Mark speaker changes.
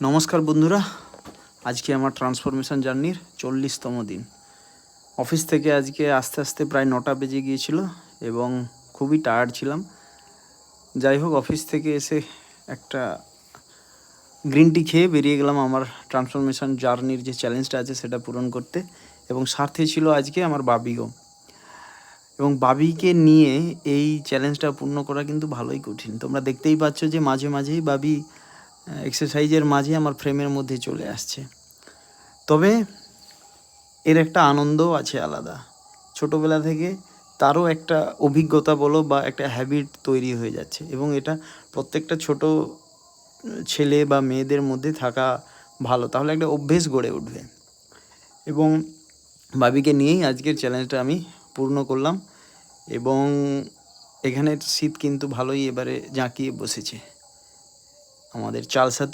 Speaker 1: নমস্কার বন্ধুরা, আজকে আমার ট্রান্সফরমেশন জার্নির 40তম দিন। অফিস থেকে আজকে আস্তে আস্তে প্রায় 9টা বেজে গিয়েছিল এবং খুবই টায়ার্ড ছিলাম। যাই হোক, অফিস থেকে এসে একটা গ্রিন টি খেয়ে বেরিয়ে গেলাম আমার ট্রান্সফরমেশন জার্নির যে চ্যালেঞ্জটা আছে সেটা পূরণ করতে। এবং সাথে ছিল আজকে আমার বাবিও। এবং বাবিকে নিয়ে এই চ্যালেঞ্জটা পূর্ণ করা কিন্তু ভালোই কঠিন। তোমরা দেখতেই পাচ্ছ যে মাঝে মাঝেই বাবি এক্সারসাইজের মাঝে আমার ফ্রেমের মধ্যে চলে আসছে। তবে এর একটা আনন্দও আছে আলাদা। ছোটোবেলা থেকে তারও একটা অভিজ্ঞতা বলো বা একটা হ্যাবিট তৈরি হয়ে যাচ্ছে, এবং এটা প্রত্যেকটা ছোটো ছেলে বা মেয়েদের মধ্যে থাকা ভালো, তাহলে একটা অভ্যেস গড়ে উঠবে। এবং বাবিকে নিয়েই আজকের চ্যালেঞ্জটা আমি পূর্ণ করলাম। এবং এখানের শীত কিন্তু ভালোই এবারে জাঁকিয়ে বসেছে। আমাদের চালসাতে